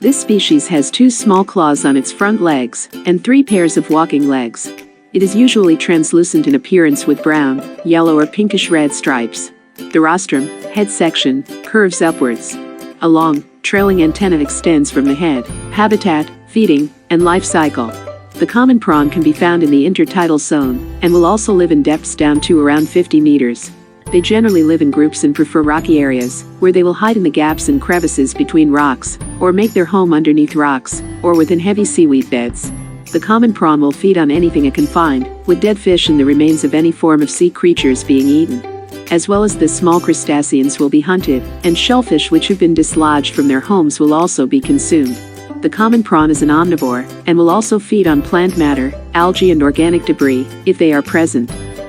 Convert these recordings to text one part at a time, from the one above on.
This species has 2 small claws on its front legs, and 3 pairs of walking legs. It is usually translucent in appearance with brown, yellow or pinkish-red stripes. The rostrum, head section, curves upwards. A long, trailing antenna extends from the head. Habitat, feeding, and life cycle. The common prawn can be found in the intertidal zone, and will also live in depths down to around 50 meters. They generally live in groups and prefer rocky areas, where they will hide in the gaps and crevices between rocks, or make their home underneath rocks, or within heavy seaweed beds. The common prawn will feed on anything it can find, with dead fish and the remains of any form of sea creatures being eaten. As well as this, small crustaceans will be hunted, and shellfish which have been dislodged from their homes will also be consumed. The common prawn is an omnivore, and will also feed on plant matter, algae and organic debris, if they are present.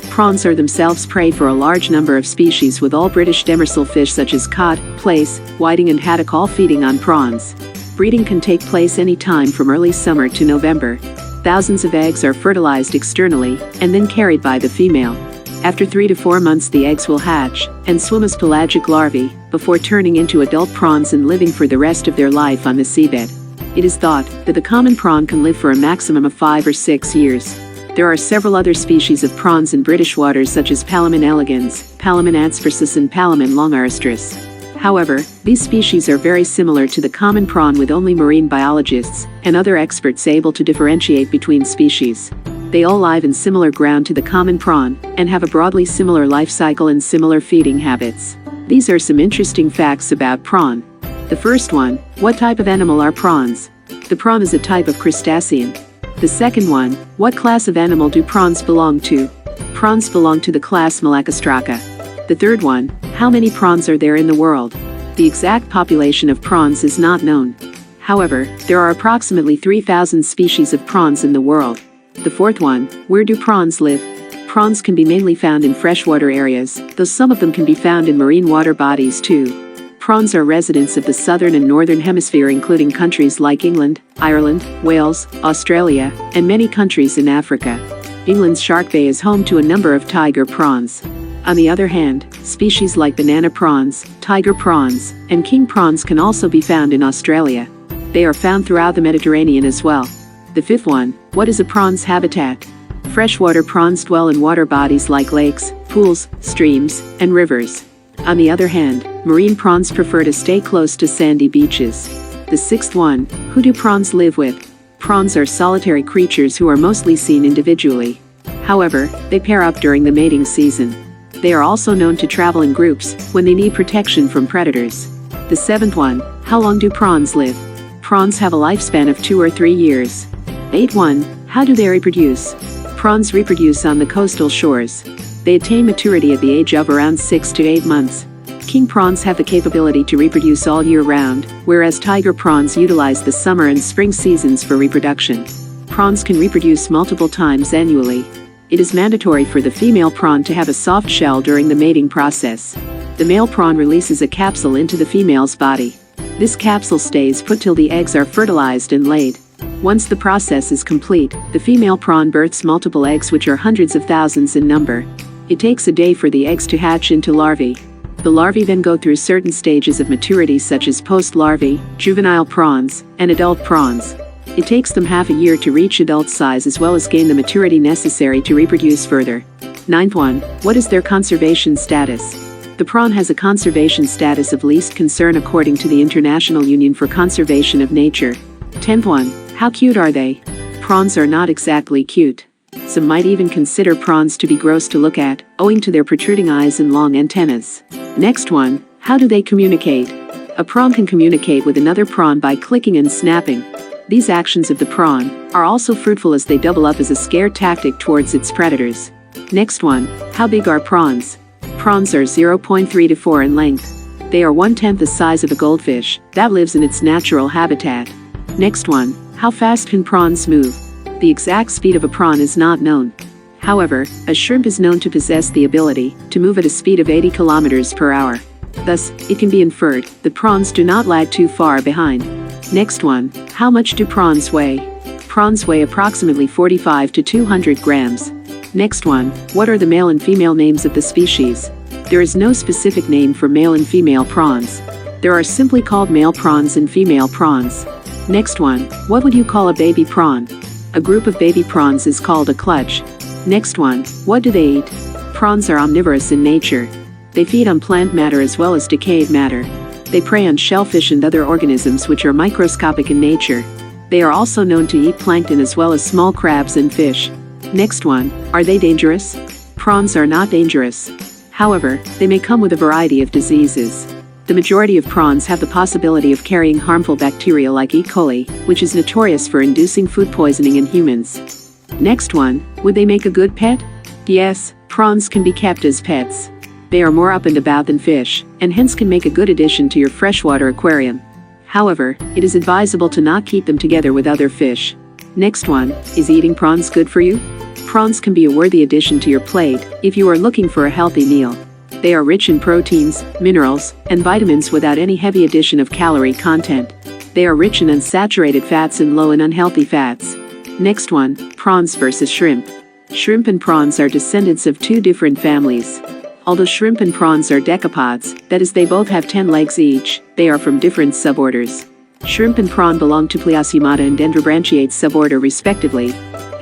Prawns are themselves prey for a large number of species, with all British demersal fish such as cod, plaice, whiting and haddock all feeding on prawns. Breeding can take place any time from early summer to November. Thousands of eggs are fertilized externally, and then carried by the female. After 3 to 4 months the eggs will hatch, and swim as pelagic larvae, before turning into adult prawns and living for the rest of their life on the seabed. It is thought that the common prawn can live for a maximum of 5 or 6 years. There are several other species of prawns in British waters such as Palamon elegans, Palamon adspersus and Palamon longarostris. However, these species are very similar to the common prawn, with only marine biologists and other experts able to differentiate between species. They all live in similar ground to the common prawn, and have a broadly similar life cycle and similar feeding habits. These are some interesting facts about prawn. The first one, what type of animal are prawns? The prawn is a type of crustacean. The second one, what class of animal do prawns belong to? Prawns belong to the class Malacostraca. The third one, how many prawns are there in the world? The exact population of prawns is not known. However, there are approximately 3,000 species of prawns in the world. The fourth one, where do prawns live? Prawns can be mainly found in freshwater areas, though some of them can be found in marine water bodies too. Prawns are residents of the southern and northern hemisphere, including countries like England, Ireland, Wales, Australia, and many countries in Africa. England's Shark Bay is home to a number of tiger prawns. On the other hand, species like banana prawns, tiger prawns, and king prawns can also be found in Australia. They are found throughout the Mediterranean as well. The fifth one, what is a prawn's habitat? Freshwater prawns dwell in water bodies like lakes, pools, streams, and rivers. On the other hand, marine prawns prefer to stay close to sandy beaches. The sixth one, who do prawns live with? Prawns are solitary creatures who are mostly seen individually. However, they pair up during the mating season. They are also known to travel in groups when they need protection from predators. The seventh one, how long do prawns live? Prawns have a lifespan of 2 or 3 years. 8.1, how do they reproduce? Prawns reproduce on the coastal shores. They attain maturity at the age of around 6 to 8 months. King prawns have the capability to reproduce all year round, whereas tiger prawns utilize the summer and spring seasons for reproduction. Prawns can reproduce multiple times annually. It is mandatory for the female prawn to have a soft shell during the mating process. The male prawn releases a capsule into the female's body. This capsule stays put till the eggs are fertilized and laid. Once the process is complete, the female prawn births multiple eggs which are hundreds of thousands in number. It takes a day for the eggs to hatch into larvae. The larvae then go through certain stages of maturity such as post-larvae, juvenile prawns, and adult prawns. It takes them half a year to reach adult size as well as gain the maturity necessary to reproduce further. 9th one, what is their conservation status? The prawn has a conservation status of least concern according to the International Union for Conservation of Nature. 10th one, how cute are they? Prawns are not exactly cute. Some might even consider prawns to be gross to look at, owing to their protruding eyes and long antennas. Next one, how do they communicate? A prawn can communicate with another prawn by clicking and snapping. These actions of the prawn are also fruitful as they double up as a scare tactic towards its predators. Next one, how big are prawns? Prawns are 0.3 to 4 in length. They are 1/10 the size of a goldfish that lives in its natural habitat. Next one, how fast can prawns move? The exact speed of a prawn is not known. However, a shrimp is known to possess the ability to move at a speed of 80 kilometers per hour. Thus, it can be inferred that prawns do not lag too far behind. Next one, how much do prawns weigh? Prawns weigh approximately 45 to 200 grams. Next one, what are the male and female names of the species? There is no specific name for male and female prawns. There are simply called male prawns and female prawns. Next one, what would you call a baby prawn? A group of baby prawns is called a clutch. Next one, what do they eat? Prawns are omnivorous in nature. They feed on plant matter as well as decayed matter. They prey on shellfish and other organisms which are microscopic in nature. They are also known to eat plankton as well as small crabs and fish. Next one, are they dangerous? Prawns are not dangerous. However, they may come with a variety of diseases. The majority of prawns have the possibility of carrying harmful bacteria like E. coli, which is notorious for inducing food poisoning in humans. Next one, would they make a good pet? Yes, prawns can be kept as pets. They are more up and about than fish, and hence can make a good addition to your freshwater aquarium. However, it is advisable to not keep them together with other fish. Next one, is eating prawns good for you? Prawns can be a worthy addition to your plate if you are looking for a healthy meal. They are rich in proteins, minerals, and vitamins without any heavy addition of calorie content. They are rich in unsaturated fats and low in unhealthy fats. Next one, prawns versus shrimp. Shrimp and prawns are descendants of two different families. Although shrimp and prawns are decapods, that is they both have 10 legs each, they are from different suborders. Shrimp and prawn belong to Plesiomaata and Dendrobranchiate suborder respectively.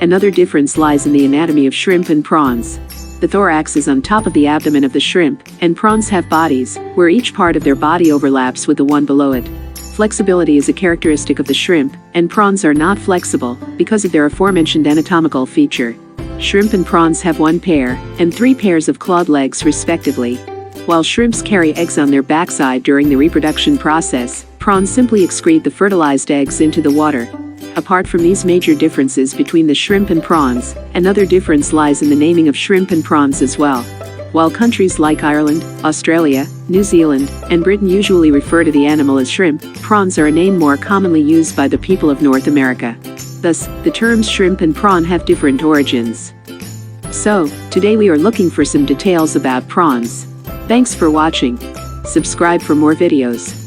Another difference lies in the anatomy of shrimp and prawns. The thorax is on top of the abdomen of the shrimp, and prawns have bodies, where each part of their body overlaps with the one below it. Flexibility is a characteristic of the shrimp, and prawns are not flexible, because of their aforementioned anatomical feature. Shrimp and prawns have 1 pair, and 3 pairs of clawed legs respectively. While shrimps carry eggs on their backside during the reproduction process, prawns simply excrete the fertilized eggs into the water. Apart from these major differences between the shrimp and prawns, another difference lies in the naming of shrimp and prawns as well. While countries like Ireland, Australia, New Zealand, and Britain usually refer to the animal as shrimp, prawns are a name more commonly used by the people of North America. Thus, the terms shrimp and prawn have different origins. So, today we are looking for some details about prawns. Thanks for watching. Subscribe for more videos.